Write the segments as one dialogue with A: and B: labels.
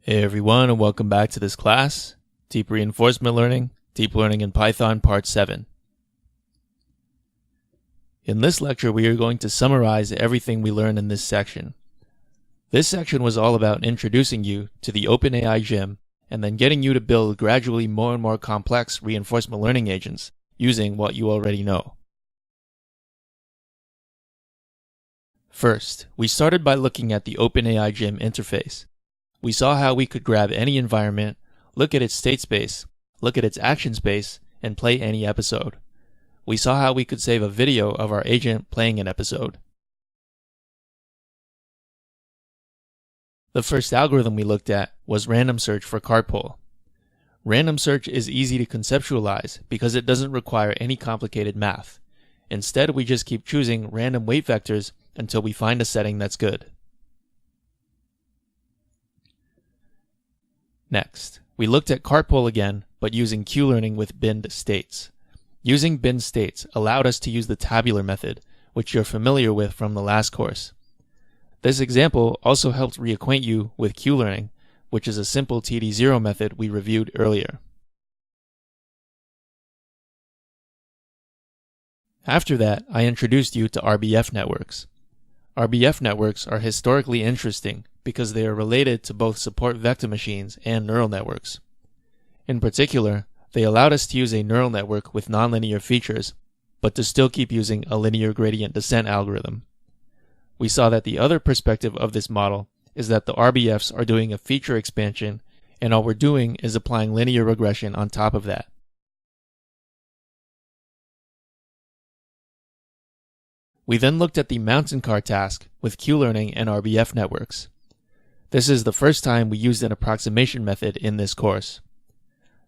A: Hey everyone, and welcome back to this class, Deep Reinforcement Learning, Deep Learning in Python Part 7. In this lecture, we are going to summarize everything we learned in this section. This section was all about introducing you to the OpenAI Gym and then getting you to build gradually more and more complex reinforcement learning agents using what you already know. First, we started by looking at the OpenAI Gym interface. We saw how we could grab any environment, look at its state space, look at its action space, and play any episode. We saw how we could save a video of our agent playing an episode. The first algorithm we looked at was random search for cartpole. Random search is easy to conceptualize because it doesn't require any complicated math. Instead, we just keep choosing random weight vectors until we find a setting that's good. Next, we looked at cartpole again, but using Q-learning with binned states. Using binned states allowed us to use the tabular method, which you're familiar with from the last course. This example also helped reacquaint you with Q-learning, which is a simple TD0 method we reviewed earlier. After that, I introduced you to RBF networks. RBF networks are historically interesting because they are related to both support vector machines and neural networks. In particular, they allowed us to use a neural network with nonlinear features, but to still keep using a linear gradient descent algorithm. We saw that the other perspective of this model is that the RBFs are doing a feature expansion, and all we're doing is applying linear regression on top of that. We then looked at the mountain car task with Q-learning and RBF networks. This is the first time we used an approximation method in this course.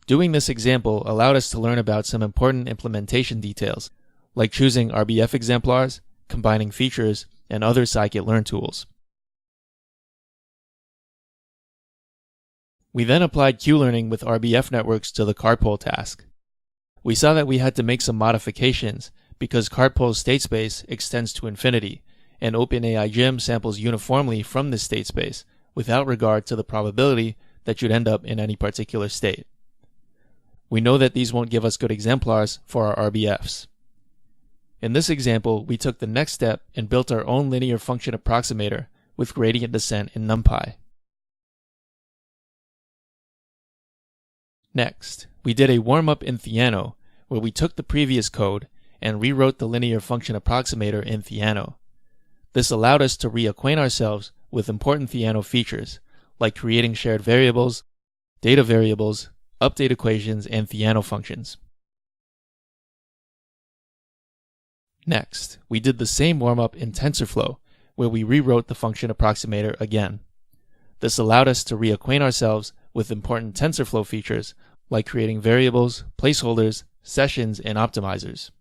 A: Doing this example allowed us to learn about some important implementation details, like choosing RBF exemplars, combining features, and other scikit-learn tools. We then applied Q-learning with RBF networks to the cartpole task. We saw that we had to make some modifications because cartpole's state space extends to infinity, and OpenAI Gym samples uniformly from this state space, without regard to the probability that you'd end up in any particular state. We know that these won't give us good exemplars for our RBFs. In this example, we took the next step and built our own linear function approximator with gradient descent in NumPy. Next, we did a warm-up in Theano, where we took the previous code and rewrote the linear function approximator in Theano. This allowed us to reacquaint ourselves with important Theano features, like creating shared variables, data variables, update equations, and Theano functions. Next, we did the same warm-up in TensorFlow, where we rewrote the function approximator again. This allowed us to reacquaint ourselves with important TensorFlow features, like creating variables, placeholders, sessions, and optimizers.